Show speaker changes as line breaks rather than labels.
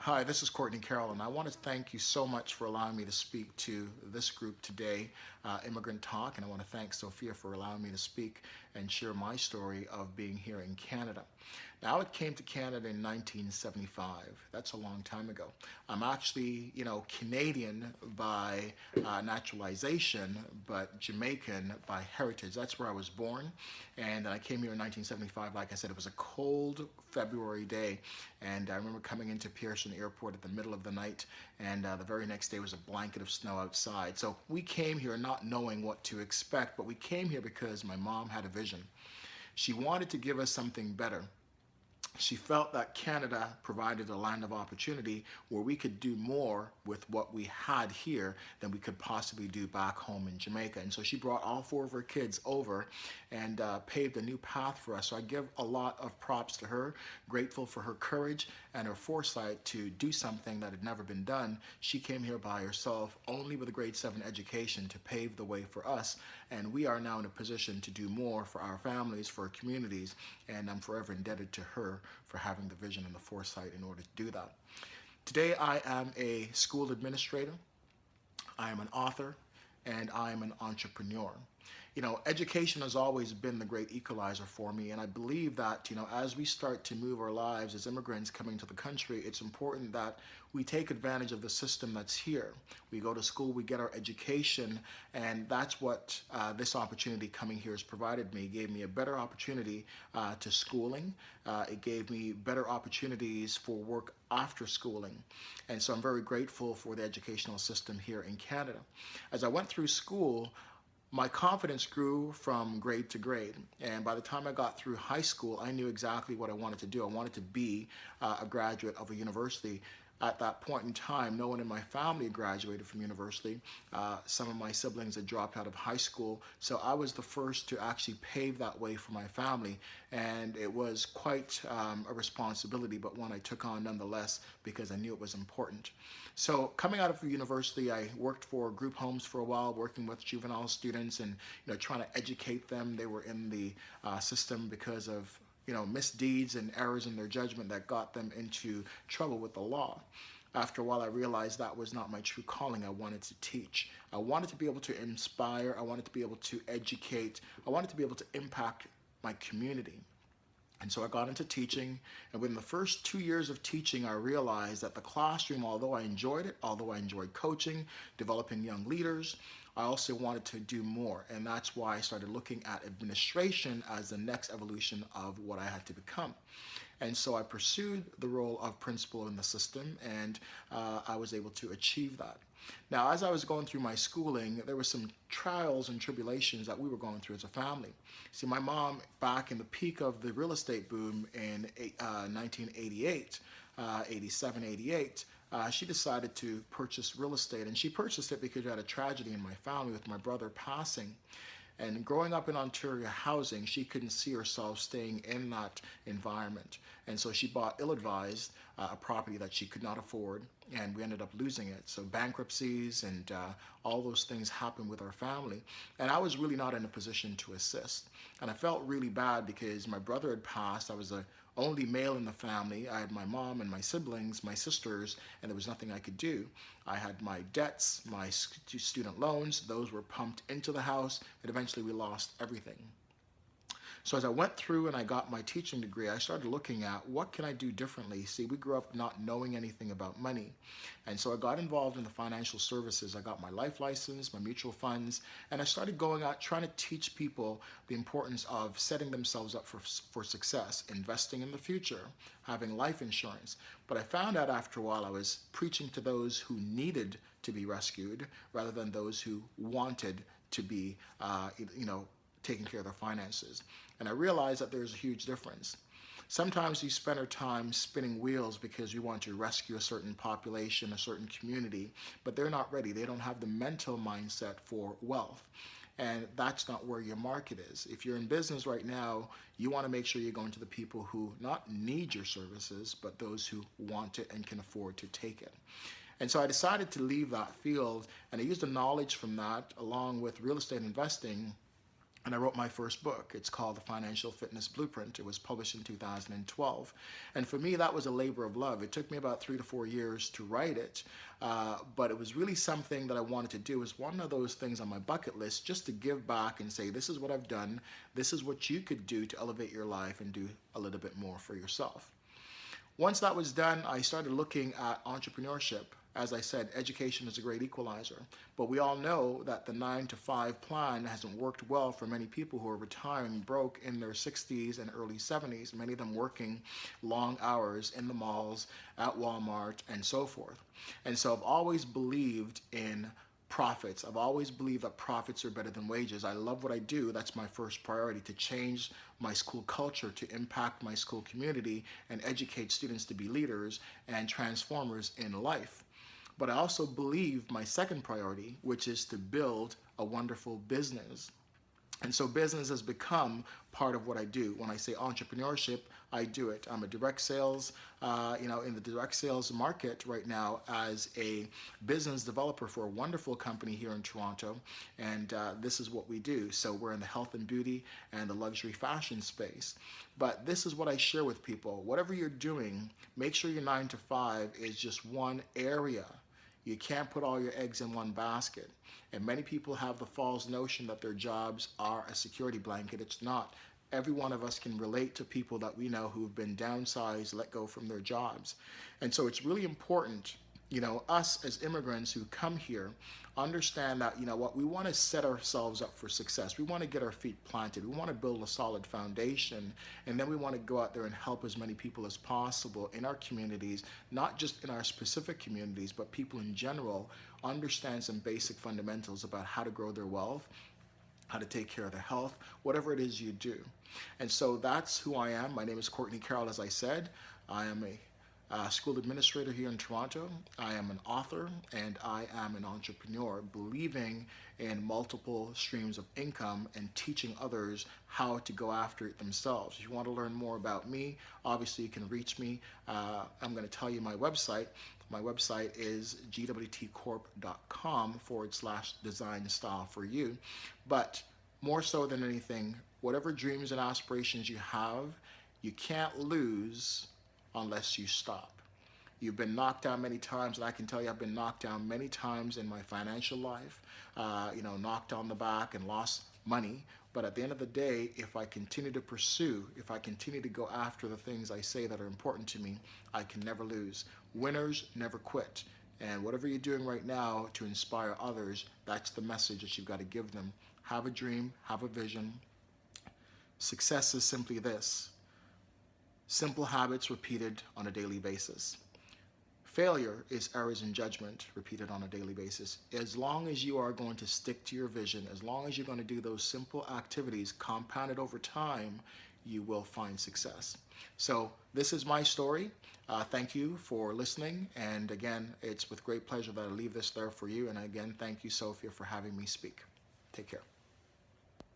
Hi, this is Courtney Carroll, and I want to thank you so much for allowing me to speak to this group today, Immigrant Talk, and I want to thank Sophia for allowing me to speak and share my story of being here in Canada. Now, I came to Canada in 1975. That's a long time ago. I'm actually, Canadian by naturalization, but Jamaican by heritage. That's where I was born, and I came here in 1975. Like I said, it was a cold February day, and I remember coming into Pearson Airport at the middle of the night, and the very next day was a blanket of snow outside. So we came here not knowing what to expect, but we came here because my mom had a vision. She wanted to give us something better. She felt that Canada provided a land of opportunity where we could do more with what we had here than we could possibly do back home in Jamaica. And so she brought all four of her kids over and paved a new path for us. So I give a lot of props to her, grateful for her courage and her foresight to do something that had never been done. She came here by herself, only with a grade 7 education, to pave the way for us. And we are now in a position to do more for our families, for our communities, and I'm forever indebted to her for having the vision and the foresight in order to do that. Today, I am a school administrator, I am an author, and I am an entrepreneur. Education has always been the great equalizer for me, and I believe that, as we start to move our lives as immigrants coming to the country, it's important that we take advantage of the system that's here. We go to school, we get our education, and that's what this opportunity coming here has provided me. It gave me a better opportunity to schooling. It gave me better opportunities for work after schooling. And so I'm very grateful for the educational system here in Canada. As I went through school, my confidence grew from grade to grade. And by the time I got through high school, I knew exactly what I wanted to do. I wanted to be a graduate of a university. At that point in time, no one in my family graduated from university. Some of my siblings had dropped out of high school, so I was the first to actually pave that way for my family, and it was quite a responsibility, but one I took on nonetheless because I knew it was important. So coming out of university, I worked for group homes for a while, working with juvenile students and trying to educate them. They were in the system because of misdeeds and errors in their judgment that got them into trouble with the law. After a while, I realized that was not my true calling. I wanted to teach. I wanted to be able to inspire. I wanted to be able to educate. I wanted to be able to impact my community. And so I got into teaching, and within the first 2 years of teaching, I realized that the classroom, although I enjoyed it, although I enjoyed coaching, developing young leaders, I also wanted to do more. And that's why I started looking at administration as the next evolution of what I had to become. And so I pursued the role of principal in the system, and I was able to achieve that. Now, as I was going through my schooling, there were some trials and tribulations that we were going through as a family. See, my mom, back in the peak of the real estate boom in 1988, 87, 88, she decided to purchase real estate. And she purchased it because we had a tragedy in my family with my brother passing. And growing up in Ontario housing, she couldn't see herself staying in that environment. And so she bought ill-advised a property that she could not afford, and we ended up losing it. So bankruptcies and all those things happened with our family. And I was really not in a position to assist. And I felt really bad because my brother had passed. I was the only male in the family. I had my mom and my siblings, my sisters, and there was nothing I could do. I had my debts, my student loans. Those were pumped into the house, and eventually we lost everything. So as I went through and I got my teaching degree, I started looking at what can I do differently. See, we grew up not knowing anything about money. And so I got involved in the financial services. I got my life license, my mutual funds, and I started going out trying to teach people the importance of setting themselves up for success, investing in the future, having life insurance. But I found out after a while I was preaching to those who needed to be rescued rather than those who wanted to be, taking care of their finances. And I realized that there's a huge difference. Sometimes we spend our time spinning wheels because we want to rescue a certain population, a certain community, but they're not ready. They don't have the mental mindset for wealth. And that's not where your market is. If you're in business right now, you want to make sure you're going to the people who not need your services, but those who want it and can afford to take it. And so I decided to leave that field, and I used the knowledge from that along with real estate investing and I wrote my first book. It's called The Financial Fitness Blueprint. It was published in 2012. And for me, that was a labor of love. It took me about 3 to 4 years to write it, but it was really something that I wanted to do. It was one of those things on my bucket list, just to give back and say, this is what I've done. This is what you could do to elevate your life and do a little bit more for yourself. Once that was done, I started looking at entrepreneurship. As I said, education is a great equalizer, but we all know that the 9 to 5 plan hasn't worked well for many people who are retiring broke in their 60s and early 70s, many of them working long hours in the malls, at Walmart, and so forth. And so I've always believed in profits. I've always believed that profits are better than wages. I love what I do. That's my first priority, to change my school culture, to impact my school community, and educate students to be leaders and transformers in life. But I also believe my second priority, which is to build a wonderful business. And so business has become part of what I do. When I say entrepreneurship, I do it. I'm a direct sales, in the direct sales market right now as a business developer for a wonderful company here in Toronto. And this is what we do. So we're in the health and beauty and the luxury fashion space. But this is what I share with people. Whatever you're doing, make sure your 9 to 5 is just one area. You can't put all your eggs in one basket. And many people have the false notion that their jobs are a security blanket. It's not. Every one of us can relate to people that we know who've been downsized, let go from their jobs. And so it's really important, us as immigrants who come here, understand that, we want to set ourselves up for success. We want to get our feet planted. We want to build a solid foundation. And then we want to go out there and help as many people as possible in our communities, not just in our specific communities, but people in general, understand some basic fundamentals about how to grow their wealth, how to take care of their health, whatever it is you do. And so that's who I am. My name is Courtney Carroll, as I said. I am a school administrator here in Toronto. I am an author, and I am an entrepreneur, believing in multiple streams of income and teaching others how to go after it themselves. If you want to learn more about me, obviously you can reach me. I'm going to tell you my website. My website is gwtcorp.com/design style for you. But more so than anything, whatever dreams and aspirations you have, you can't lose unless you stop. You've been knocked down many times, and I can tell you I've been knocked down many times in my financial life, knocked on the back and lost money. But at the end of the day, if I continue to pursue, if I continue to go after the things I say that are important to me, I can never lose. Winners never quit. And whatever you're doing right now to inspire others, that's the message that you've got to give them. Have a dream, have a vision. Success is simply this: simple habits repeated on a daily basis. Failure is errors in judgment repeated on a daily basis. As long as you are going to stick to your vision, as long as you're going to do those simple activities compounded over time, you will find success. So this is my story. Thank you for listening. And again, it's with great pleasure that I leave this there for you. And again, thank you, Sophia, for having me speak. Take care.